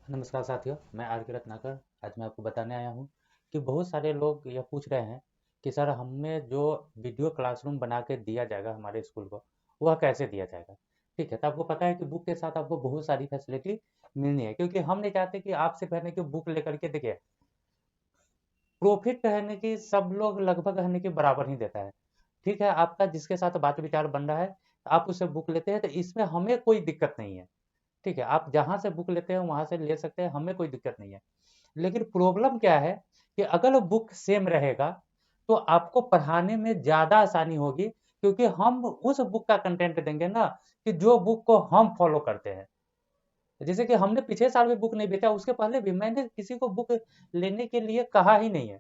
नमस्कार साथियों, मैं आर के रत्नाकर। आज मैं आपको बताने आया हूँ कि बहुत सारे लोग यह पूछ रहे हैं कि सर हमें जो वीडियो क्लासरूम बना के दिया जाएगा हमारे स्कूल को, वह कैसे दिया जाएगा। ठीक है, तो आपको पता है कि बुक के साथ आपको बहुत सारी फैसिलिटी मिलनी है, क्योंकि हम नहीं चाहते कि आपसे पहले कि बुक लेकर के देखिए, प्रॉफिट कहने की सब लोग लगभग कहने के बराबर ही देता है। ठीक है, आपका जिसके साथ बात विचार बन रहा है, आप उससे बुक लेते हैं, तो इसमें हमें कोई दिक्कत नहीं है। ठीक है, आप जहाँ से बुक लेते हैं वहाँ से ले सकते हैं, हमें कोई दिक्कत नहीं है। लेकिन प्रॉब्लम क्या है कि अगर बुक सेम रहेगा तो आपको पढ़ाने में ज़्यादा आसानी होगी, क्योंकि हम उस बुक का कंटेंट देंगे ना कि जो बुक को हम फॉलो करते हैं। जैसे कि हमने पिछले साल भी बुक नहीं बेचा, उसके पहले भी मैंने किसी को बुक लेने के लिए कहा ही नहीं है।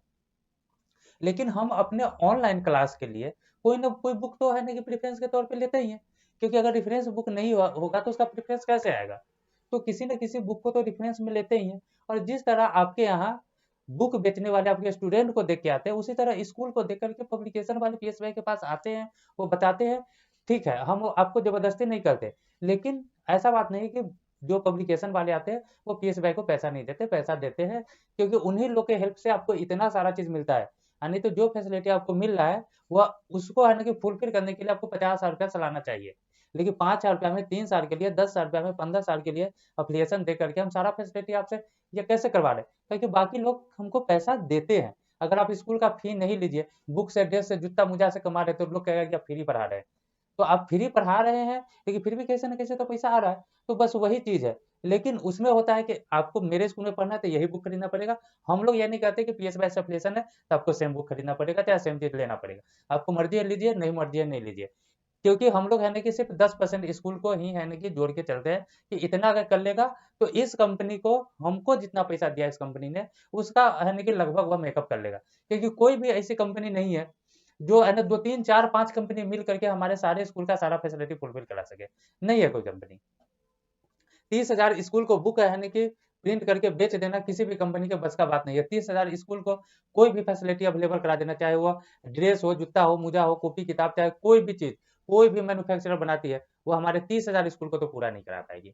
लेकिन हम अपने ऑनलाइन क्लास के लिए कोई ना कोई बुक तो है ना कि प्रेफरेंस के तौर पे लेते ही हैं, क्योंकि अगर रेफरेंस बुक नहीं होगा तो उसका प्रेफरेंस कैसे आएगा। तो किसी न किसी बुक को तो रेफरेंस में लेते ही हैं। और जिस तरह आपके यहाँ बुक बेचने वाले आपके स्टूडेंट को देख के आते हैं, उसी तरह स्कूल को देख करके पब्लिकेशन वाले पीएसवाई के पास आते हैं, वो बताते हैं। ठीक है, हम आपको जबरदस्ती नहीं करते, लेकिन ऐसा बात नहीं कि जो पब्लिकेशन वाले आते हैं वो पीएसवाई को पैसा नहीं देते, पैसा देते हैं, क्योंकि उन्हीं लोग के हेल्प से आपको इतना सारा चीज मिलता है। नहीं तो जो फैसिलिटी आपको मिल रहा है वह उसको है ना कि फुलफिल करने के लिए आपको 50,000 रुपया चलाना चाहिए। लेकिन 5,000 रुपया में 3 साल के लिए, 10,000 रुपया में 15 साल के लिए अफिलिएशन दे करके हम सारा फैसिलिटी आपसे ये कैसे करवा रहे हैं, क्योंकि बाकी लोग हमको पैसा देते हैं। अगर आप स्कूल का फी नहीं लीजिए, बुक से ड्रेस से जूता मोजा से कमा रहे तो लोग कहेगा कि आप फ्री पढ़ा रहे हैं। तो आप फ्री पढ़ा रहे हैं, लेकिन फिर भी कैसे ना कैसे तो पैसा आ रहा है। तो बस वही चीज है। लेकिन उसमें होता है कि आपको मेरे स्कूल में पढ़ना है तो यही बुक खरीदना पड़ेगा। हम लोग ये नहीं कहते कि पीएस बाय सप्लिएशन है तो आपको सेम बुक खरीदना पड़ेगा, चाहे सेम चीज लेना पड़ेगा। आपको मर्जी है लीजिए, नहीं मर्जी है नहीं लीजिए। क्योंकि हम लोग है ना कि सिर्फ 10% स्कूल को ही है ना कि जोड़ के चलते हैं कि इतना अगर कर लेगा तो इस कंपनी को, हमको जितना पैसा दिया इस कंपनी ने, उसका है ना कि लगभग वह मेकअप कर लेगा। क्योंकि कोई भी ऐसी कंपनी नहीं है जो है ना 2 3 4 5 कंपनी मिल करके हमारे सारे स्कूल का सारा फैसिलिटी फुलफिल करा सके। नहीं है कोई कंपनी। 30,000 स्कूल को बुक है ना कि प्रिंट करके बेच देना किसी भी कंपनी के बस का बात नहीं है। 30,000 स्कूल को कोई भी फैसिलिटी अवेलेबल करा देना, चाहे वो ड्रेस हो, जूता हो, मोजा हो, कॉपी किताब, चाहे कोई भी चीज, कोई भी मैन्युफैक्चरर बनाती है, वो हमारे 30,000 स्कूल को तो पूरा नहीं करा पाएगी।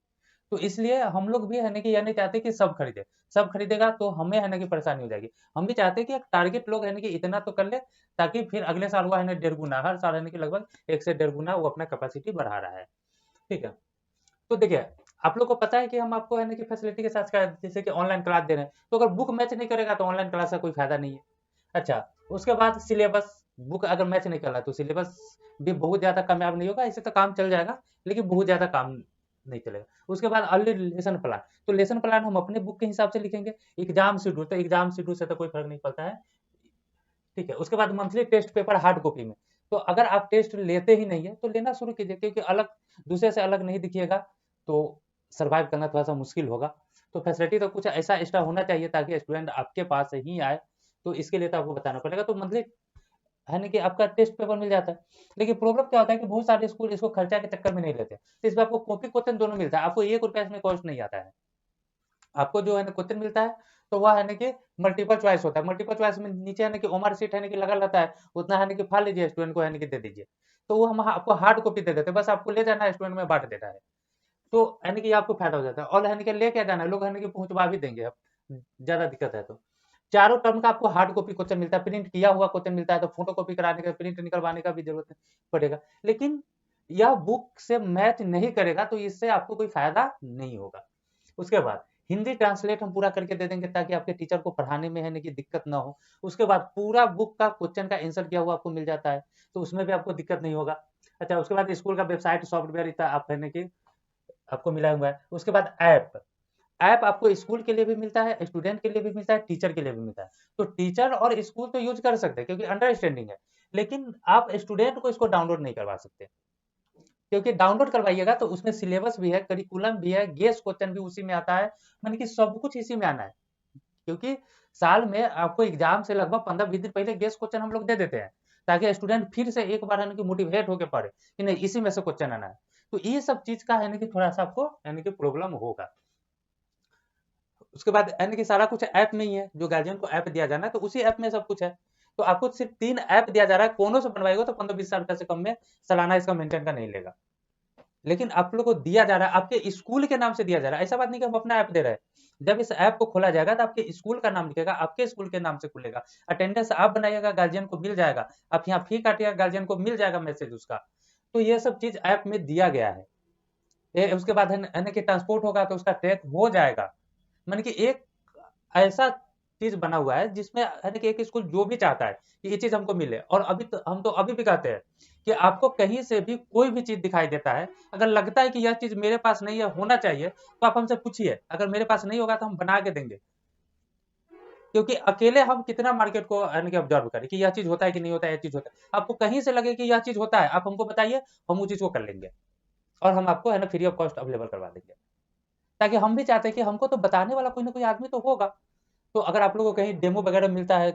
तो इसलिए हम लोग भी है ना कि यह नहीं चाहते कि सब खरीदे। सब खरीदेगा तो हमें है ना कि परेशानी हो जाएगी। हम भी चाहते हैं कि एक टारगेट लोग है ना कि इतना तो कर ले, ताकि फिर अगले साल वो है ना 1.5 गुना, हर साल है ना कि लगभग 1 से 1.5 गुना वो अपना कैपेसिटी बढ़ा रहा है। ठीक है, तो देखिए, आप लोग को पता है कि हम आपको है ना कि फैसिलिटी के साथ जैसे कि ऑनलाइन क्लास दे रहे हैं, तो अगर बुक मैच नहीं करेगा तो ऑनलाइन क्लास का कोई फायदा नहीं है। अच्छा, उसके बाद सिलेबस, बुक अगर मैच नहीं कर रहा तो सिलेबस भी बहुत ज्यादा कामयाब नहीं होगा। इससे तो काम चल जाएगा, लेकिन बहुत ज्यादा काम नहीं चलेगा। उसके बाद अर्ली लेसन प्लान, तो लेसन प्लान हम अपने बुक के हिसाब से लिखेंगे। एग्जाम शेड्यूल, तो एग्जाम शेड्यूल से तो कोई फर्क नहीं पड़ता है। ठीक है, उसके बाद monthly test paper hard copy में। तो अगर आप टेस्ट लेते ही नहीं है तो लेना शुरू कीजिए, क्योंकि अलग, दूसरे से अलग नहीं दिखिएगा तो सरवाइव करना थोड़ा सा मुश्किल होगा। तो फैसिलिटी तो कुछ ऐसा एक्स्ट्रा होना चाहिए ताकि स्टूडेंट आपके पास ही आए। तो इसके लिए तो आपको बताना पड़ेगा। तो मंथली है ना कि आपका टेस्ट पेपर मिल जाता है। लेकिन प्रॉब्लम क्या होता है कि बहुत सारे स्कूल इसको खर्चा के चक्कर में नहीं लेते, तो इसमें आपको कॉपी क्वेश्चन दोनों मिलता है, आपको 1 रुपया इसमें कॉस्ट नहीं आता है। आपको जो है ना क्वेश्चन मिलता है, तो वह है ना कि मल्टीपल चॉइस होता है। मल्टीपल चॉइस में नीचे है ना कि ओमर सीट है ना कि लगा रहता है, उतना है ना कि फाड़ लीजिए, स्टूडेंट को है ना कि दे दीजिए। तो वो हम आपको हार्ड कॉपी दे देते हैं, बस आपको ले जाना है, स्टूडेंट में बांट देता है। तो है ना कि आपको फायदा हो जाता है। और है ना कि ले क्या जाना है, लोग है ना कि पहुंचवा भी देंगे अब, ज्यादा दिक्कत है तो। चारों टर्म का आपको हार्ड कॉपी क्वेश्चन मिलता है, प्रिंट किया हुआ क्वेश्चन मिलता है, तो फोटो कॉपी कराने का, प्रिंट निकलवाने का भी जरूरत नहीं पड़ेगा। लेकिन यह बुक से मैच नहीं करेगा तो इससे आपको कोई फायदा नहीं होगा। उसके बाद हिंदी ट्रांसलेट हम पूरा करके दे देंगे, ताकि आपके टीचर को पढ़ाने में है ना कि दिक्कत ना हो। उसके बाद पूरा बुक का क्वेश्चन का आंसर किया हुआ आपको मिल जाता है, तो उसमें भी आपको दिक्कत नहीं होगा। अच्छा, उसके बाद स्कूल का वेबसाइट सॉफ्टवेयर इतना आप है ना कि आपको मिला हुआ है। उसके बाद ऐप, ऐप आपको स्कूल के लिए भी मिलता है, स्टूडेंट के लिए भी मिलता है, टीचर के लिए भी मिलता है। तो टीचर और स्कूल तो यूज कर सकते हैं क्योंकि अंडरस्टैंडिंग है, लेकिन आप स्टूडेंट को इसको डाउनलोड नहीं करवा सकते। क्योंकि डाउनलोड करवाइएगा तो उसमें सिलेबस भी है, करिकुलम भी है, गेस क्वेश्चन भी उसी में आता है, माने कि सब कुछ इसी में आना है। क्योंकि साल में आपको एग्जाम से लगभग 15 20 दिन पहले गेस क्वेश्चन हम लोग दे देते हैं, ताकि स्टूडेंट फिर से एक बार है ना कि मोटिवेट होकर पढ़े कि नहीं इसी में से क्वेश्चन आना है। तो ये सब चीज का है ना कि थोड़ा सा आपको है ना कि प्रॉब्लम होगा। उसके बाद है ना कि सारा कुछ ऐप में ही है, जो गार्जियन को ऐप दिया जाना है तो उसी ऐप में सब कुछ है। तो आपको सिर्फ 3 ऐप दिया जा रहा है, कोनो से बनवाएगा तो 15 20 हजार रुपए से कम में सालाना इसका मेंटेन का नहीं लेगा। लेकिन आप लोग को दिया जा रहा है आपके स्कूल के नाम से दिया जा रहा है। ऐसा बात नहीं कि हम अपना ऐप दे रहे हैं। जब इस ऐप को खोला जाएगा तो आपके स्कूल का नाम लिखेगा, आपके स्कूल के नाम से खुलेगा, अटेंडेंस आप बनाइएगा, गार्जियन को मिल जाएगा, आप यहाँ फी काटिएगा, गार्जियन को मिल जाएगा मैसेज उसका। तो ये सब चीज ऐप में दिया गया है। उसके बाद है ना कि ट्रांसपोर्ट होगा तो उसका ट्रैक हो जाएगा। मान कि एक ऐसा चीज बना हुआ है जिसमें है ना कि एक स्कूल जो भी चाहता है कि ये चीज हमको मिले, और अभी तो हम तो अभी भी कहते हैं कि आपको कहीं से भी कोई भी चीज दिखाई देता है, अगर लगता है कि यह चीज मेरे पास नहीं है, होना चाहिए, तो आप हमसे पूछिए, अगर मेरे पास नहीं होगा तो हम बना के देंगे। क्योंकि अकेले हम कितना मार्केट को यानी कि ऑब्जर्व करें कि यह चीज होता है कि नहीं होता है, यह चीज होता है, आपको कहीं से लगे कि यह चीज होता है, आप हमको बताइए, हम वो चीज को कर लेंगे, और हम आपको है ना फ्री ऑफ कॉस्ट अवेलेबल करवा देंगे। ताकि हम भी चाहते हैं कि हमको तो बताने वाला कोई ना कोई आदमी तो होगा। तो अगर आप लोगों को कहीं डेमो वगैरह मिलता है,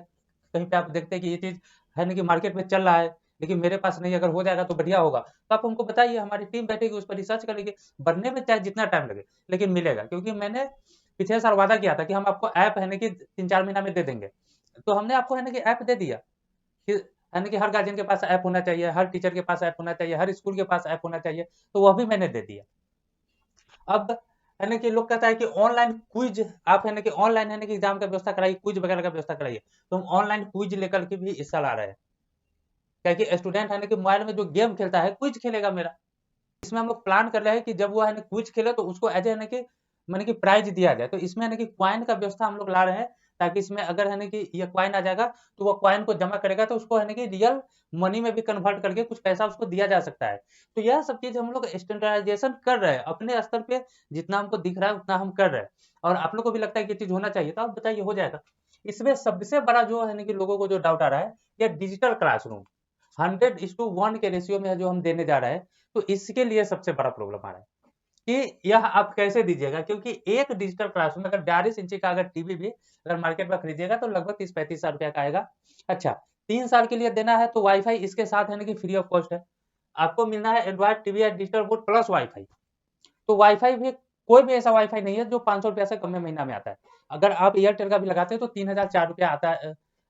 कहीं पे आप देखते हैं कि ये चीज है ना कि मार्केट में चल रहा है, लेकिन मेरे पास नहीं, अगर हो जाएगा तो बढ़िया होगा, तो आप हमको बताइए, हमारी टीम बैठेगी उस पर रिसर्च करेगी, बनने में चाहे जितना टाइम लगे, लेकिन मिलेगा। क्योंकि मैंने पिछले साल वादा किया था कि हम आपको ऐप है ना कि 3-4 महीना में दे देंगे, तो हमने आपको है ना कि ऐप दे दिया कि है ना कि हर गार्जियन के पास ऐप होना चाहिए, हर टीचर के पास ऐप होना चाहिए, हर स्कूल के पास ऐप होना चाहिए, तो वह भी मैंने दे दिया। अब है ना कि लोग कहता है कि ऑनलाइन क्विज, आप है ना कि ऑनलाइन है ना कि एग्जाम का व्यवस्था कराइए, क्विज वगैरह का व्यवस्था कराइए, तो हम ऑनलाइन क्विज लेकर के भी इस साल आ रहे हैं। क्या कि स्टूडेंट है ना कि मोबाइल में जो गेम खेलता है, क्विज खेलेगा मेरा। इसमें हम लोग प्लान कर रहे हैं कि जब वो है ना क्विज खेले तो उसको एज है ना कि माने कि प्राइज दिया जाए, तो इसमें है ना कि क्वाइन का व्यवस्था हम लोग ला रहे हैं, ताकि इसमें अगर है ना कि ये क्वाइन आ जाएगा, तो वो क्वाइन को जमा करेगा तो उसको है ना कि रियल मनी में भी कन्वर्ट करके कुछ पैसा उसको दिया जा सकता है। तो यह सब चीज हम लोग स्टैंडर्डाइजेशन कर रहे हैं अपने स्तर पे, जितना हमको दिख रहा है उतना हम कर रहे हैं, और आप लोग को भी लगता है कि ये चीज होना चाहिए, तो आप बताइए हो जाएगा। इसमें सबसे बड़ा जो है ना कि लोगों को जो डाउट आ रहा है, ये डिजिटल क्लासरूम 100:1 के रेशियो में है जो हम देने जा रहे हैं, तो इसके लिए सबसे बड़ा प्रॉब्लम आ रहा है कि यह आप कैसे दीजिएगा। क्योंकि एक डिजिटल क्लासरूम अगर 42 इंची का अगर टीवी भी अगर मार्केट में खरीदिएगा तो लगभग 30-35 हजार रुपया का आएगा। अच्छा, 3 साल के लिए देना है तो वाईफाई इसके साथ है ना कि फ्री ऑफ कॉस्ट है। आपको मिलना है एंड्रॉइड टीवी या डिजिटल बोर्ड प्लस वाईफाई। तो वाईफाई भी कोई भी ऐसा वाईफाई नहीं है जो 500 रुपया से कम में महीना में आता है। अगर आप एयरटेल का भी लगाते हैं तो 3004 रुपया आता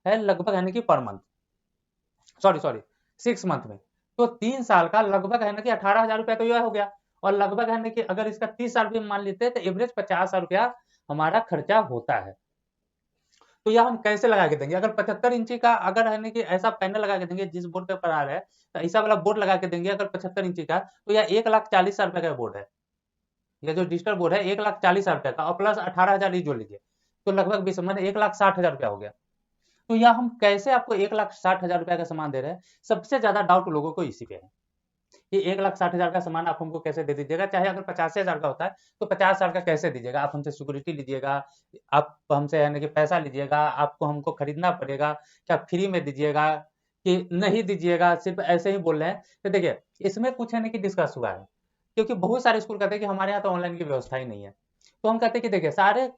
है लगभग, यानी कि per month, sorry sorry 6 month में। तो 3 साल का लगभग है ना कि 18 हजार रुपया तो यह हो गया, और लगभग है ना कि अगर इसका 30 साल भी मान लेते हैं तो एवरेज 50 हजार रुपया हमारा खर्चा होता है। तो यह हम कैसे लगा के देंगे? अगर 75 इंची का अगर है ना कि ऐसा पैनल लगा के देंगे जिस बोर्ड पे पढ़ा रहे हैं, तो ऐसा वाला बोर्ड लगा के देंगे अगर 75 इंची का, तो यह 1,40,000 रुपए का बोर्ड है। यह जो डिजिटल बोर्ड है 1,40,000 रुपए का, और प्लस 18 हजार ही जोड़ लीजिए, तो लगभग 20 मैंने 1,60,000 रुपया हो गया। तो यह हम कैसे आपको 1,60,000 रुपया का सामान दे रहे हैं? सबसे ज्यादा डाउट लोगों को इसी पे है कि 1,60,000 का सामान आप हमको कैसे दे दीजिएगा? चाहे अगर 85 हजार का होता है तो 50 साल का कैसे दीजिएगा? आप हमसे सिक्योरिटी लीजिएगा, आप हमसे यानी कि पैसा लीजिएगा, आपको हमको खरीदना पड़ेगा, क्या फ्री में दीजिएगा कि नहीं दीजिएगा, सिर्फ ऐसे ही बोल रहे हैं? तो देखिए, इसमें कुछ है ना कि डिस्कस हुआ है, क्योंकि बहुत सारे स्कूल कहते हैं कि हमारे यहाँ तो ऑनलाइन की व्यवस्था ही नहीं है। तो हम कहते हैं कि देखिए, सारे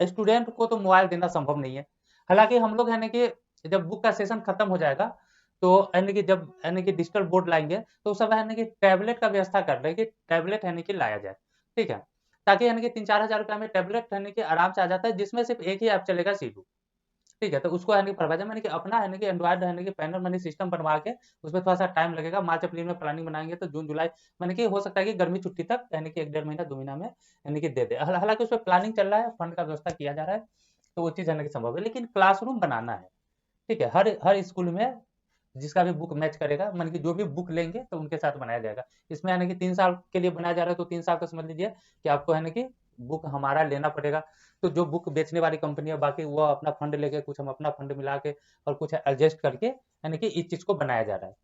स्टूडेंट को तो मोबाइल देना संभव नहीं है। हालांकि हम लोग है ना कि जब बुक का सेशन खत्म हो जाएगा, तो यानी कि जब यानी कि डिजिटल बोर्ड लाएंगे, तो उस समय यानी कि टैबलेट का व्यवस्था कर रहे हैं कि टैबलेट यानी कि लाया जाए। ठीक है, ताकि यानी कि 3-4 हजार रुपया में टैबलेट यानी कि आराम से आ जाता है, जिसमें सिर्फ एक ही ऐप चलेगा, सीडू। ठीक है, तो उसको यानी कि परवाजा मैंने कि अपना यानी कि एंड्रॉइड यानी कि पैनल मैंने सिस्टम बनवा के, उसमें थोड़ा सा टाइम लगेगा, मार्च अप्रैल में प्लानिंग बनाएंगे तो जून जुलाई मैंने कि हो सकता है कि गर्मी छुट्टी तक यानी कि 1-1.5 महीना 2 महीना में यानी कि दे दे। हालांकि उसमें प्लानिंग चल रहा है, फंड का व्यवस्था किया जा रहा है, तो वो चीज़ यानी कि संभव है, लेकिन क्लासरूम बनाना है। ठीक है, हर हर स्कूल में जिसका भी बुक मैच करेगा, मान कि जो भी बुक लेंगे तो उनके साथ बनाया जाएगा। इसमें यानी कि 3 साल के लिए बनाया जा रहा है, तो 3 साल तो समझ लीजिए कि आपको है ना कि बुक हमारा लेना पड़ेगा। तो जो बुक बेचने वाली कंपनी है, बाकी वो अपना फंड लेके, कुछ हम अपना फंड मिला के और कुछ एडजस्ट करके यानी कि इस चीज को बनाया जा रहा है।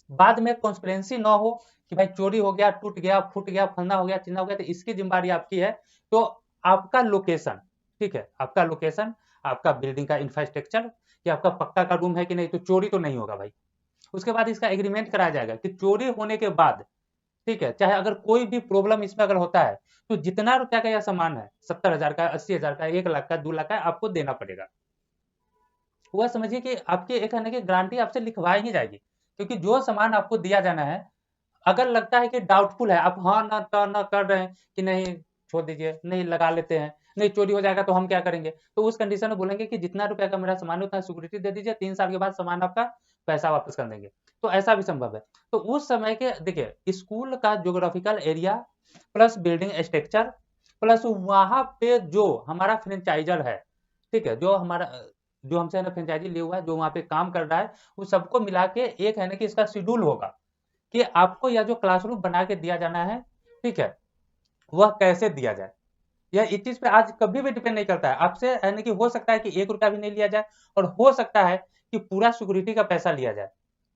बाद में कॉन्स्पिरेंसी ना हो कि भाई चोरी हो गया, टूट गया, फूट गया, फलना हो गया, चिन्ना हो गया, तो इसकी जिम्मेदारी आपकी है। तो आपका लोकेशन, ठीक है, आपका लोकेशन, आपका बिल्डिंग का इंफ्रास्ट्रक्चर, कि आपका पक्का का रूम है कि नहीं, तो चोरी तो नहीं होगा भाई। उसके बाद इसका एग्रीमेंट कराया जाएगा कि चोरी होने के बाद, ठीक है, चाहे अगर कोई भी प्रॉब्लम इसमें अगर होता है, तो जितना रुपया का यह सामान है, 70 हजार का, 80 हजार का, 1 लाख का, 2 लाख का, आपको देना पड़ेगा। वह समझिए कि आपकी एक है ना कि गारंटी आपसे लिखवाई ही जाएगी, क्योंकि जो सामान आपको दिया जाना है, अगर लगता है कि डाउटफुल है, आप हाँ ना कर रहे हैं कि नहीं, छोड़ दीजिए, नहीं लगा लेते हैं, नहीं चोरी हो जाएगा तो हम क्या करेंगे, तो उस कंडीशन में बोलेंगे कि जितना रुपया का मेरा सामान है उतना सिक्योरिटी दे दीजिए, 3 साल के बाद सामान आपका पैसा वापस कर देंगे। तो ऐसा भी संभव है। तो उस समय के देखिए स्कूल का geographical area plus building structure plus वहां पे जो हमारा फ्रेंचाइजर है, ठीक है, जो हमारा जो हमसे है ना फ्रेंचाइजी लिया हुआ है, जो वहां पे काम कर रहा है, वो सबको मिला के एक है ना कि इसका शेड्यूल होगा कि आपको यह जो क्लासरूम बना के दिया जाना है, ठीक है, वह कैसे दिया जाए। यह इस चीज पे आज कभी भी डिपेंड नहीं करता है आपसे, है ना कि हो सकता है कि 1 रुपया भी नहीं लिया जाए, और हो सकता है कि पूरा सिक्योरिटी का पैसा लिया जाए,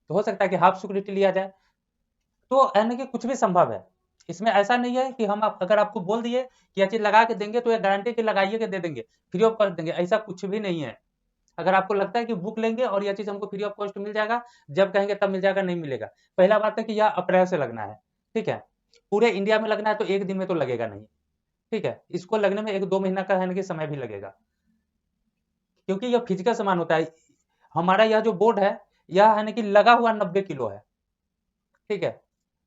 तो हो सकता है कि हाफ सिक्योरिटी लिया जाए। तो है ना कि कुछ भी संभव है। इसमें ऐसा नहीं है कि हम अगर आपको बोल दिए कि यह चीज लगा के देंगे तो यह गारंटी के लगाइए के दे देंगे, फ्री ऑफ कॉस्ट देंगे, ऐसा कुछ भी नहीं है। अगर आपको लगता है कि बुक लेंगे और यह चीज हमको फ्री ऑफ कॉस्ट मिल जाएगा, जब कहेंगे तब मिल जाएगा, नहीं मिलेगा। पहला बात है कि यह अप्रैल से लगना है, ठीक है, पूरे इंडिया में लगना है तो एक दिन में तो लगेगा नहीं, ठीक है, इसको लगने में 1-2 महीना का है ना कि समय भी लगेगा, क्योंकि यह फिजिकल सामान होता है। हमारा यह जो बोर्ड है, यह है ना कि लगा हुआ 90 किलो है, ठीक है,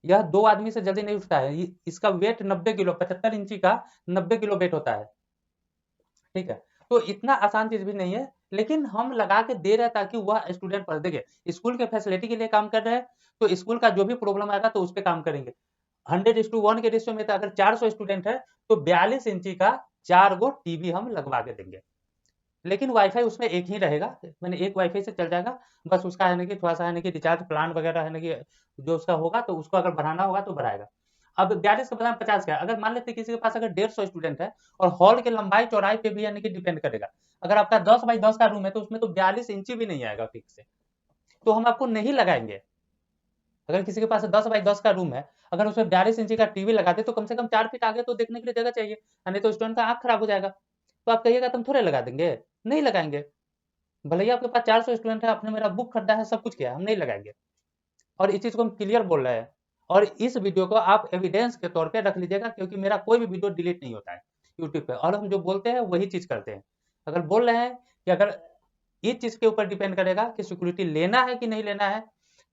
यह 2 आदमी से जल्दी नहीं उठता है। इसका वेट 90 किलो, 75 इंची का 90 किलो वेट होता है, ठीक है। तो इतना आसान चीज भी नहीं है, लेकिन हम लगा के दे रहे हैं ताकि वह स्टूडेंट पढ़। देखिए स्कूल के फैसिलिटी के लिए काम कर रहे हैं, तो स्कूल का जो भी प्रॉब्लम आएगा तो उस पर काम करेंगे। 100:1 के रेशियो में तो अगर 400 स्टूडेंट है तो 42 इंची का 4 गो टीवी हम लगवा के देंगे। लेकिन वाईफाई उसमें एक ही रहेगा, मैंने एक वाईफाई से चल जाएगा। बस उसका है ना कि थोड़ा सा है ना कि रिचार्ज प्लान वगैरह है ना कि जो उसका होगा तो उसको अगर बढ़ाना होगा तो बढ़ाएगा। अब 42 के बजाय 50 का है। अगर मान लेते किसी के पास अगर 150 स्टूडेंट है, और हॉल की लंबाई चौड़ाई पे भी यानी कि डिपेंड करेगा। अगर आपका 10x10 का रूम है तो उसमें तो 42 इंची भी नहीं आएगा ठीक से, तो हम आपको नहीं लगाएंगे। अगर किसी के पास 10x10 का रूम है, अगर उसमें 42 इंची का टीवी लगा दे तो कम से कम 4 फीट आगे तो देखने के लिए जगह चाहिए, नहीं तो स्टूडेंट का आंख खराब हो जाएगा। तो आप कहिएगा तुम थोड़े लगा देंगे, नहीं लगाएंगे। भले ही आपके पास 400 स्टूडेंट है, आपने मेरा बुक खरीदा है, सब कुछ किया है, हम नहीं लगाएंगे। और इस चीज को हम क्लियर बोल रहे हैं। और इस वीडियो को आप एविडेंस के तौर पे रख लीजिएगा, क्योंकि मेरा कोई भी वीडियो डिलीट नहीं होता है यूट्यूब पे, और हम जो बोलते हैं वही चीज करते हैं। अगर बोल रहे हैं कि अगर इस चीज के ऊपर डिपेंड करेगा कि सिक्योरिटी लेना है कि नहीं लेना है,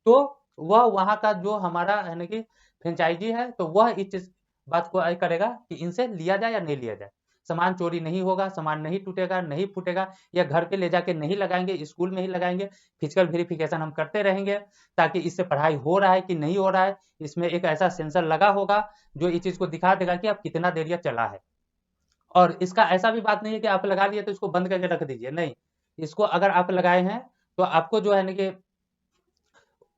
तो वह वहां का जो हमारा है ना कि फ्रेंचाइजी है, तो वह इस चीज बात को करेगा कि इनसे लिया जाए या नहीं लिया जाए। सामान चोरी नहीं होगा, सामान नहीं टूटेगा, नहीं फूटेगा, या घर पे ले जाके नहीं लगाएंगे, स्कूल में ही लगाएंगे। फिजिकल वेरिफिकेशन हम करते रहेंगे, ताकि इससे पढ़ाई हो रहा है कि नहीं हो रहा है। इसमें एक ऐसा सेंसर लगा होगा जो इस चीज को दिखा देगा कि आप कितना देर यह चला है। और इसका ऐसा भी बात नहीं है कि आप लगा लिए तो इसको बंद करके रख दीजिए, नहीं। इसको अगर आप लगाए हैं तो आपको जो है ना कि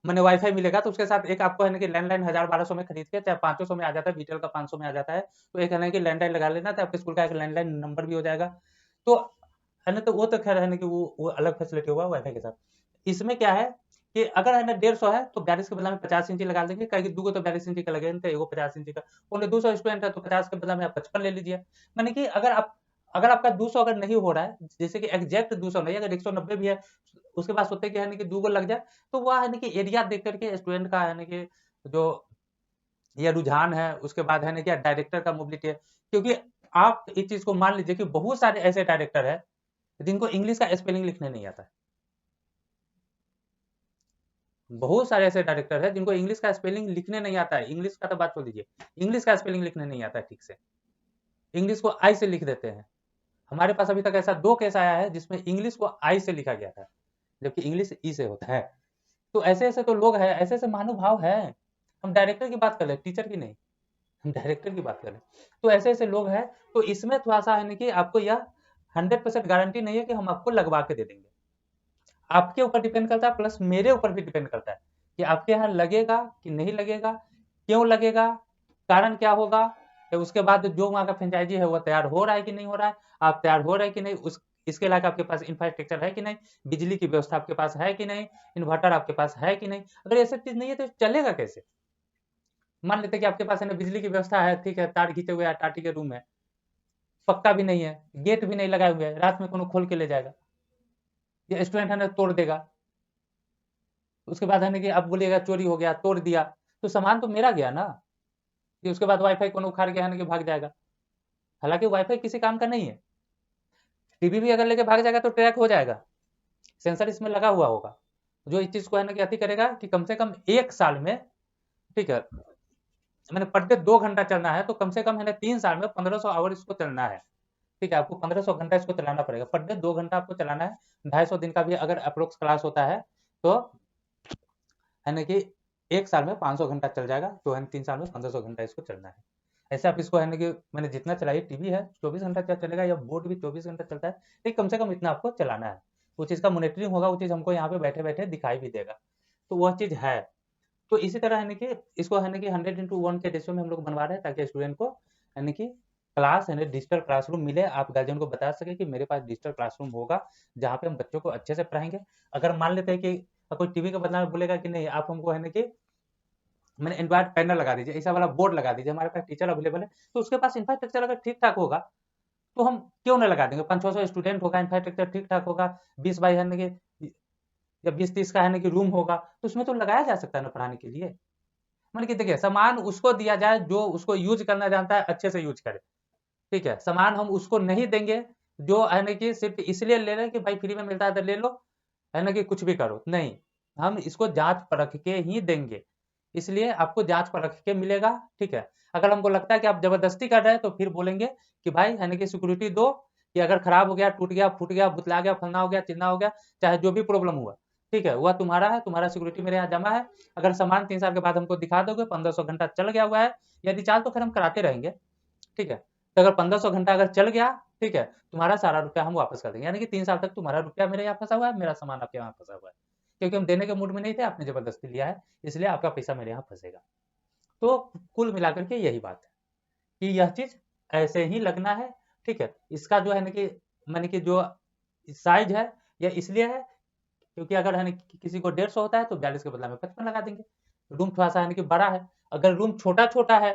मैंने वाईफाई मिलेगा, तो उसके साथ एक आपको है ना कि लैंडलाइन 1000-1200 में खरीद के, चाहे 500 में आ जाता है, बीटेल का 500 में आ जाता है, तो एक है ना कि लैंडलाइन लगा लेना, तो आपके स्कूल का एक लैंडलाइन नंबर भी हो जाएगा। तो है ना, तो वो तो खैर है ना कि वो अलग फैसिलिटी होगा वाईफाई के साथ। इसमें क्या है कि अगर है ना 150 है तो 42 के बदला में 50 इंची लगा देंगे, कहीं दूगो तो 42 इंची का लगेगा, तो एगो 50 इंची का। उन्हें 200 स्टूडेंट है तो 50 के बदला में आप 55 ले लीजिए। मैंने कि अगर आपका 200 अगर नहीं हो रहा है, जैसे कि एग्जैक्ट 200 नहीं, अगर 190 भी है, उसके बाद सोचते कि है ना कि दूगो लग जाए, तो वह है ना कि एरिया देख करके स्टूडेंट का है ना कि जो ये रुझान है, उसके बाद है ना कि डायरेक्टर का मोबिलिटी है। क्योंकि आप इस चीज को मान लीजिए कि बहुत सारे ऐसे डायरेक्टर है जिनको इंग्लिश का स्पेलिंग लिखने नहीं आता है। बहुत सारे ऐसे डायरेक्टर है जिनको इंग्लिश का स्पेलिंग लिखने नहीं आता है। इंग्लिश का तो बात छोड़ दीजिए, इंग्लिश का स्पेलिंग लिखने नहीं आता है ठीक से, इंग्लिश को आई से लिख देते हैं। हमारे पास अभी तक ऐसा 2 केस आया है जिसमें इंग्लिश को आई से लिखा गया था, जबकि इंग्लिश ई से होता है। तो ऐसे ऐसे तो लोग हैं, ऐसे ऐसे महानुभाव हैं। हम डायरेक्टर की बात कर रहे हैं, टीचर की नहीं, हम डायरेक्टर की बात कर रहे हैं। तो ऐसे ऐसे लोग हैं। तो इसमें थोड़ा सा है ना कि आपको यह 100% गारंटी नहीं है कि हम आपको लगवा के दे देंगे। आपके ऊपर डिपेंड करता है, प्लस मेरे ऊपर भी डिपेंड करता है कि आपके यहाँ लगेगा कि नहीं लगेगा, क्यों लगेगा, कारण क्या होगा। तो उसके बाद जो वहाँ का फ्रेंचाइजी है वो तैयार हो रहा है कि नहीं हो रहा है, आप तैयार हो रहे हैं कि नहीं, उस इसके अलावा आपके पास इंफ्रास्ट्रक्चर है कि नहीं, बिजली की व्यवस्था आपके पास है कि नहीं, इन्वर्टर आपके पास है कि नहीं। अगर ये सब चीज नहीं है तो चलेगा कैसे। मान लेते कि आपके पास है ना बिजली की व्यवस्था है, ठीक है, तार खींचे हुए हैं, टाटी के रूम है, पक्का भी नहीं है, गेट भी नहीं लगाए हुए है, रात में कोनो खोल के ले जाएगा, ये स्टूडेंट है ना तोड़ देगा। उसके बाद है ना कि आप बोलिएगा चोरी हो गया, तोड़ दिया, तो सामान तो मेरा गया ना। कि उसके बाद वाईफाई कोनो उखाड़ के है ना कि भाग जाएगा। हालांकि वाईफाई किसी काम का नहीं है। टीवी भी अगर लेके भाग जाएगा तो ट्रैक हो जाएगा, सेंसर इसमें लगा हुआ होगा, जो इस चीज को है ना कि अति करेगा कि कम से कम 1 साल में, ठीक है, मैंने पर डे 2 घंटा चलना है, तो कम से कम है ना 3 साल में 1500 आवर इसको चलना है। ठीक है, आपको 1500 घंटा इसको चलाना पड़ेगा, पर डे 2 घंटा आपको चलाना है। 250 दिन का भी अगर अप्रोक्स क्लास होता है तो है ना कि 1 साल में 500 घंटा चल जाएगा, तो है ना 3 साल में 1500 घंटा इसको चलना है। ऐसे आप इसको है ना कि मैंने जितना चलाई, टीवी है 24 घंटा चलेगा या बोर्ड भी 24 घंटा चलता है, लेकिन कम से कम इतना आपको चलाना है। वो चीज़ का मॉनिटरिंग होगा, वो चीज़ हमको यहाँ पे बैठे-बैठे दिखाई भी देगा। तो वह चीज़ है। तो इसी तरह है ना कि इसको है ना कि 100:1 के रेशियो में हम लोग बनवा रहे हैं, ताकि स्टूडेंट को है ना कि क्लास है ना डिजिटल क्लासरूम मिले। आप गार्जियन को बता सके कि मेरे पास डिजिटल क्लासरूम होगा, जहाँ पे हम बच्चों को अच्छे से पढ़ाएंगे। अगर मान लेते हैं कि कोई टीवी के बदला में बोलेगा कि नहीं, आप हमको है ना कि मैंने एंड्रॉइड पैनल लगा दीजिए, ऐसा वाला बोर्ड लगा दीजिए, हमारे पास टीचर अवेलेबल है, तो उसके पास इंफ्रास्ट्रक्चर अगर ठीक ठाक होगा, तो हम क्यों ना लगा देंगे। 500-600 स्टूडेंट होगा, इंफ्रास्ट्रक्चर ठीक ठाक होगा, 20 बाई है ना कि या 20-30 का है ना कि रूम होगा, तो उसमें तो लगाया जा सकता है ना पढ़ाने के लिए। मतलब कि देखिए, सामान उसको दिया जाए जो उसको यूज करना जानता है, अच्छे से यूज करे। ठीक है, सामान हम उसको नहीं देंगे जो है ना कि सिर्फ इसलिए ले रहे हैं कि भाई फ्री में मिलता है तो ले लो, है ना कि कुछ भी करो। नहीं, हम इसको जांच परख के ही देंगे, इसलिए आपको जांच परख के मिलेगा। ठीक है, अगर हमको लगता है कि आप जबरदस्ती कर रहे हैं, तो फिर बोलेंगे कि भाई है ना कि सिक्योरिटी दो, कि अगर खराब हो गया, टूट गया, फूट गया, बुतला गया, फलना हो गया, चिन्ना हो गया, चाहे जो भी प्रॉब्लम हुआ, ठीक है, वह तुम्हारा है, तुम्हारा सिक्योरिटी मेरे यहाँ जमा है। अगर सामान 3 साल के बाद हमको दिखा दोगे 1500 घंटा चल गया हुआ है, या रिचार्ज तो फिर हम कराते रहेंगे। ठीक है, तो अगर 1500 घंटा अगर चल गया, ठीक है, तुम्हारा सारा रुपया हम वापस कर देंगे, यानी कि 3 साल तक तुम्हारा रुपया मेरे यहाँ फंसा हुआ है, मेरा सामान आपके यहाँ फंसा हुआ है। क्योंकि हम देने के मूड में नहीं थे, आपने जबरदस्ती लिया है, इसलिए आपका पैसा मेरे यहाँ फंसेगा। तो कुल मिलाकर के यही बात है कि यह चीज ऐसे ही लगना है। ठीक है, इसका जो है ना कि मैंने कि जो साइज है, यह इसलिए है क्योंकि अगर है ना किसी को 150 होता है, तो 42 के बदला में 55 लगा देंगे। रूम थोड़ा सा है ना कि बड़ा है, अगर रूम छोटा छोटा है,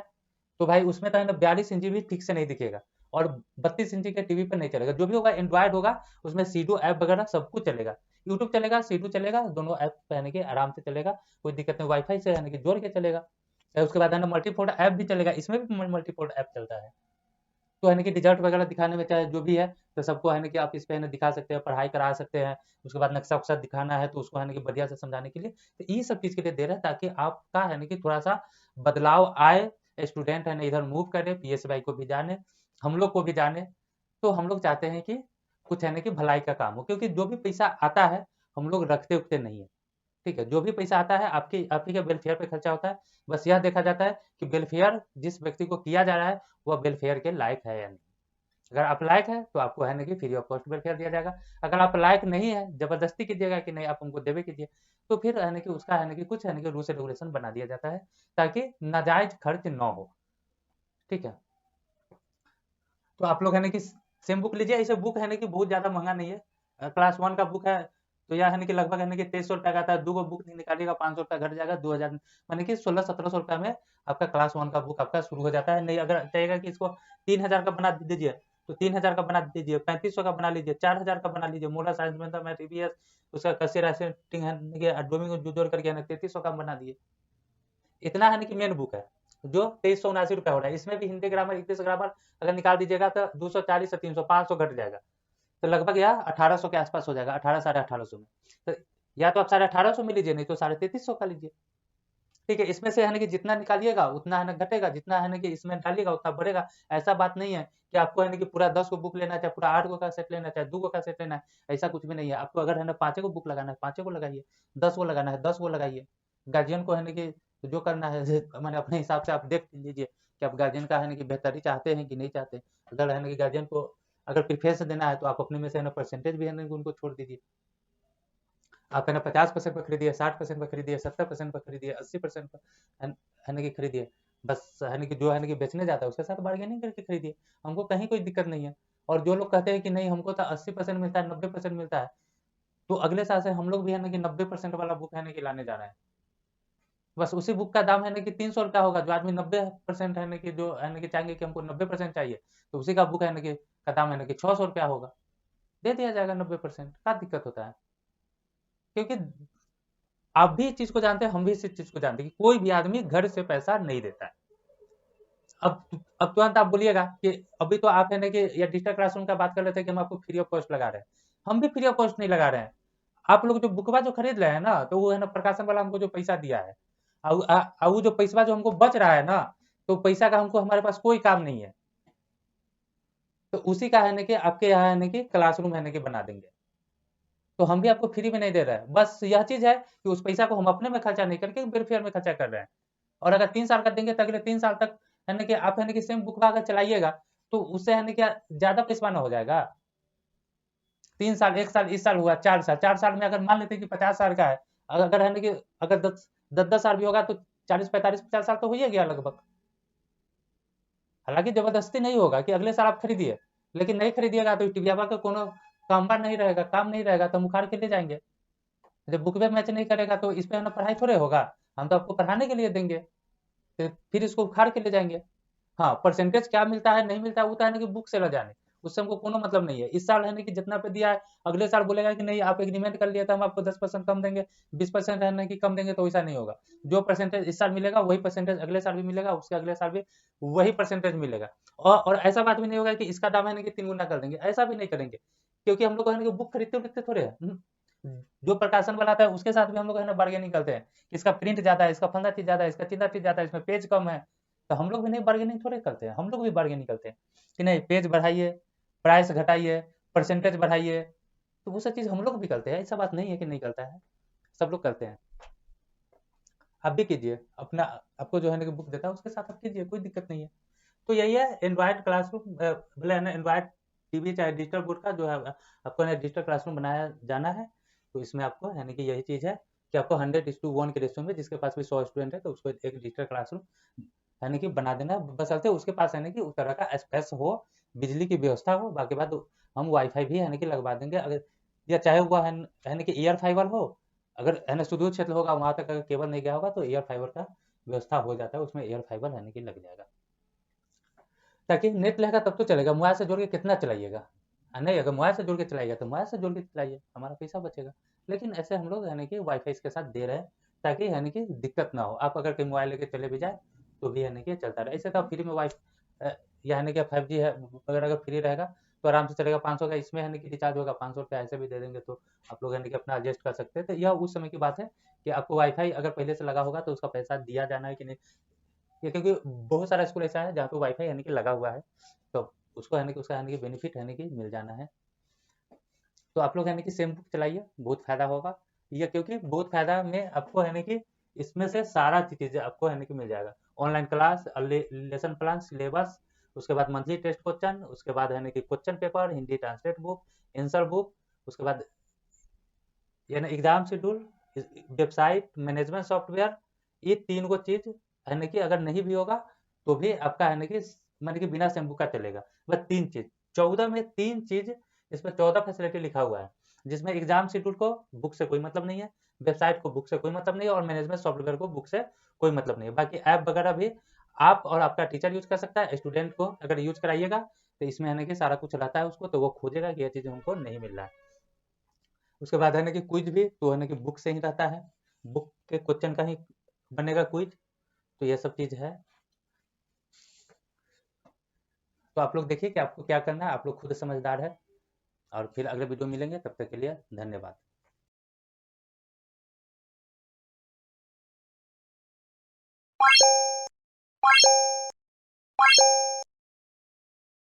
तो भाई उसमें तो है ना 42 इंची भी ठीक से नहीं दिखेगा, और 32 इंची के टीवी पर नहीं चलेगा। जो भी होगा एंड्रॉइड होगा, उसमें सीडो ऐप वगैरह सब कुछ चलेगा, यूट्यूब चलेगा, सीडो चलेगा, दोनों ऐप है ना कि आराम से चलेगा, कोई दिक्कत नहीं, वाईफाई से है ना कि जोड़ के चलेगा। उसके बाद है ना मल्टीपोर्ट ऐप भी चलेगा, इसमें भी मल्टीपोर्ट ऐप चलता है। तो है ना कि रिजल्ट वगैरह दिखाने में चाहे जो भी है, तो सबको है ना कि आप इस पे है ना दिखा सकते हैं, पढ़ाई करा सकते हैं। उसके बाद नक्शा वक्शा दिखाना है, तो उसको है ना कि बढ़िया से समझाने के लिए, तो ये सब चीज़ के लिए दे रहे हैं, ताकि आपका है ना कि थोड़ा-सा बदलाव आए, स्टूडेंट है ना इधर मूव करे, पीएसवाई को भी जाने, हम लोग को भी जाने। तो हम लोग चाहते हैं कि कुछ है ना कि भलाई का काम हो, क्योंकि जो भी पैसा आता है, हम लोग रखते-उखते नहीं है। ठीक है, जो भी पैसा आता है आपकी आप ही के वेलफेयर पे खर्चा होता है। बस यह देखा जाता है कि वेलफेयर जिस व्यक्ति को किया जा रहा है, वह वेलफेयर के लायक है या नहीं। अगर आप लायक है, तो आपको है ना कि फ्री ऑफ कॉस्ट वेलफेयर दिया जाएगा। अगर आप लायक नहीं है, जबरदस्ती कीजिएगा कि नहीं आप हमको देवे कीजिए, तो फिर है ना कि उसका है ना कि कुछ है ना कि रूल्स रेगुलेशन बना दिया जाता है, ताकि नाजायज खर्च ना हो। ठीक है, तो आप लोग है ना कि सेम बुक लीजिए। ऐसे बुक है ना कि बहुत ज़्यादा महंगा नहीं है। क्लास 1 का बुक है, तो यह है ना कि लगभग है ना कि 2300 रुपया का आता है। 2 बुक निकालिएगा, 500 रुपया घट जाएगा, 2000 माने कि 1600-1700 रुपया में आपका क्लास 1 का बुक आपका शुरू हो जाता है। नहीं, अगर चाहिएगा कि इसको 3000 का बना दीजिए, तो 3000 का बना दीजिए, 3500 का बना लीजिए, 4000 का बना लीजिए। मोरल साइंस में था, मैं टीवीएस उसका कसी राइटिंग है, डोमिंगो जोड़ करके है ना 3300 का बना दिए। इतना है ना कि मेन बुक है, जो 2379 रुपया हो रहा है। इसमें भी हिंदी ग्रामर, इंग्लिश ग्रामर अगर निकाल दीजिएगा, तो 240 से 300, 500 घट जाएगा, तो लगभग यह 1800 के आसपास हो जाएगा, 18 1850 में। तो या तो आप 1850 में लीजिए, नहीं तो 3350 का लीजिए। ठीक है, इसमें से है ना कि जितना निकालिएगा उतना है ना घटेगा, जितना है ना कि इसमें डालिएगा उतना बढ़ेगा। ऐसा बात नहीं है कि आपको है ना कि पूरा 10 को बुक लेना है, चाहे पूरा 8 को का सेट लेना है, चाहे 2 को का सेट लेना है, ऐसा कुछ भी नहीं है। आपको अगर है ना 5 को बुक लगाना है, 5 को लगाइए, 10 को लगाना है, 10 को लगाइए। गार्जियन को है ना कि जो करना है मैंने अपने हिसाब से आप देख लीजिए कि आप गार्जियन का है ना कि बेहतरी चाहते हैं कि नहीं चाहते। अगर है ना कि गार्जियन को अगर प्रेफरेंस देना है, तो आप अपने में से है ना परसेंटेज भी है ना कि उनको छोड़ दीजिए। आप है ना 50% पर खरीदिए, 60% पर खरीदिए, 70% पर खरीदिए, 80% पर है ना कि खरीदिए। बस है ना कि जो है ना कि बेचने जाता है उसके साथ बार्गेनिंग करके खरीदिए, हमको कहीं कोई दिक्कत नहीं है। और जो लोग कहते हैं कि नहीं हमको तो 80% मिलता है, 90% मिलता है, तो अगले साल से हम लोग भी है ना कि 90% वाला बुक है ना कि लाने जा रहे हैं। बस उसी बुक का दाम है ना कि 300 रुपया होगा। जो आदमी 90% है ना कि जो है ना कि चाहेंगे कि हमको 90% चाहिए, तो उसी का बुक है ना कि का दाम है ना कि 600 रुपया होगा, दे दिया जाएगा 90%। क्या दिक्कत होता है? क्योंकि आप भी इस चीज को जानते हैं, हम भी इस चीज को जानते हैं कि कोई भी आदमी घर से पैसा नहीं देता है। अब तुरंत आप बोलिएगा कि अभी तो आप है ना कि या डिजिटल क्लासरूम का बात कर रहे थे कि हम आपको फ्री ऑफ कॉस्ट लगा रहे हैं। हम भी फ्री ऑफ कॉस्ट नहीं लगा रहे हैं। आप लोग जो बुकवा जो खरीद रहे हैं ना, तो वो है ना प्रकाशन वाला हमको जो पैसा दिया है, वो जो पैसा जो हमको बच रहा है ना, तो पैसा का हमको हमारे पास कोई काम नहीं है। तो उसी का है ना कि आपके यहाँ है ना कि क्लासरूम है ना कि बना देंगे। तो हम भी आपको फ्री में नहीं दे रहे हैं। बस यह चीज़ है कि उस पैसा को हम अपने में खर्चा नहीं करके वेलफेयर में खर्चा कर रहे हैं। और अगर 3 साल का देंगे तो अगले 3 साल तक है ना कि आप है ना कि सेम बुक अगर चलाइएगा तो उससे है ना क्या ज़्यादा पैसा ना हो जाएगा। 3 साल, 1 साल, इस साल हुआ 4 साल, 4 साल में अगर मान लेते हैं कि 50 साल का है, अगर है ना कि अगर 10 साल भी होगा तो 40, 45, 50 साल तो हो ही गया लगभग। हालांकि जबरदस्ती नहीं होगा कि अगले साल आप खरीदिए, लेकिन नहीं खरीदिएगा तो टिबियाबा का कोनो कामबार नहीं रहेगा, काम नहीं रहेगा तो हम उखाड़ के ले जाएंगे। जब बुक पे मैच नहीं करेगा तो इस पे है ना पढ़ाई थोड़े होगा, हम तो आपको पढ़ाने के लिए देंगे, तो फिर इसको उखाड़ के ले जाएंगे। हाँ, परसेंटेज क्या मिलता है नहीं मिलता है वो तो है ना कि बुक से ल जाने, उससे हमको कोनो मतलब नहीं है। इस साल है ना कि जितना पे दिया है अगले साल बोलेगा कि नहीं आप एग्रीमेंट कर लिया था हम आपको 10% कम देंगे, 20% है ना कि कम देंगे, तो वैसा नहीं होगा। जो परसेंटेज इस साल मिलेगा वही परसेंटेज अगले साल भी मिलेगा, उसके अगले साल भी वही परसेंटेज मिलेगा। और ऐसा बात भी नहीं होगा कि इसका दाम है ना कि 3 गुना कर देंगे, ऐसा भी नहीं करेंगे, क्योंकि हम लोग है ना कि बुक खरीदते उखरीदते थोड़े है। जो प्रकाशन बनाता है उसके साथ भी हम लोग है ना बार्गेनिंग करते हैं, इसका प्रिंट ज्यादा है, इसका फंदा चीज ज्यादा है, इसका चिंदा चीज ज्यादा है, इसमें पेज कम है, तो हम लोग भी नहीं बार्गेनिंग थोड़े करते हैं, हम लोग भी बार्गेनिंग करते हैं कि नहीं पेज बढ़ाइए, प्राइस घटाइए, परसेंटेज बढ़ाइए, तो वो सब चीज़ हम लोग भी करते हैं। ऐसा बात नहीं है कि नहीं करता है, सब लोग करते हैं। आप भी कीजिए अपना, आपको जो है ना बुक देता है उसके साथ आप कीजिए, कोई दिक्कत नहीं है। तो यही है एंड्रॉइड क्लासरूम, बोले है ना एंड्रॉइड टीवी चाहे डिजिटल बोर्ड का जो है आपको है डिजिटल क्लासरूम बनाया जाना है। तो इसमें आपको है ना कि यही चीज़ है कि आपको 100:1 के रेशियो में, जिसके पास भी 100 स्टूडेंट है तो उसको एक डिजिटल क्लासरूम है ना कि बना देना है। बशर्ते उसके पास है ना कि उस तरह का स्पेस हो, बिजली की व्यवस्था हो, बाकी बात हम वाईफाई भी है ना कि लगवा देंगे। अगर या चाहे वो है ना कि एयर फाइबर हो, अगर है ना सुदूर क्षेत्र होगा वहां तक अगर केबल नहीं गया होगा तो एयर फाइबर का व्यवस्था हो जाता है, उसमें एयर फाइबर है ना कि लग जाएगा, ताकि नेट रहेगा तब तो चलेगा। मोबाइल से जोड़ के कितना चलाइएगा, नहीं अगर मोबाइल से जोड़ के चलाइएगा तो मोबाइल से जोड़ के चलाइए, हमारा पैसा बचेगा। लेकिन ऐसे हम लोग यानी कि वाईफाई इसके साथ दे रहे हैं ताकि यानी कि दिक्कत ना हो, आप अगर कहीं मोबाइल लेके चले भी जाए तो भी यानी कि चलता रहे। ऐसे तो आप फ्री में यानी कि 5G है, अगर फ्री रहेगा तो आराम से चलेगा। 500 का इसमें यानी कि रिचार्ज होगा, 500 रुपया ऐसे भी दे देंगे तो आप लोग यानी कि अपना एडजस्ट कर सकते हैं। तो यह उस समय की बात है कि आपको वाईफाई अगर पहले से लगा होगा तो उसका पैसा दिया जाना है कि नहीं, ये क्योंकि बहुत सारा स्कूल ऐसा है जहाँ पे वाईफाई यानी कि लगा हुआ है, तो उसको यानी कि उसका यानी कि बेनिफिट यानी कि मिल जाना है। तो आप लोग यानी कि सेम बुक चलाइए, बहुत फायदा होगा। ये क्योंकि बहुत फायदा में आपको यानी कि इसमें से सारा चीजें आपको यानी कि मिल जाएगा। Online class, lesson plan, syllabus, उसके बाद मंथली टेस्ट क्वेश्चन, उसके बाद यानी कि question paper, Hindi translate book, answer book, उसके बाद यानी exam schedule, website management software, ये तीन को चीज है ना कि अगर नहीं भी होगा तो भी आपका है ना कि माने कि बिना शैम्पू का चलेगा। बस तीन चीज, 14 में तीन चीज, इसमें 14 फैसिलिटी लिखा हुआ है, जिसमें एग्जाम शेड्यूल को बुक से कोई मतलब नहीं है, वेबसाइट को बुक से कोई मतलब नहीं है, और मैनेजमेंट सॉफ्टवेयर को बुक से कोई मतलब नहीं है। बाकी ऐप वगैरह भी आप और आपका टीचर यूज कर सकता है। स्टूडेंट को अगर यूज कराइएगा तो इसमें है ना कि सारा कुछ रहता है, उसको तो वो खोजेगा कि यह चीज हमको नहीं मिल रहा है। उसके बाद है ना कि क्विज भी तो है ना कि बुक से ही रहता है, बुक के क्वेश्चन का ही बनेगा क्विज। तो ये सब चीज है। तो आप लोग देखिए कि आपको क्या करना है, आप लोग खुद समझदार है। और फिर अगले वीडियो मिलेंगे, तब तक के लिए धन्यवाद।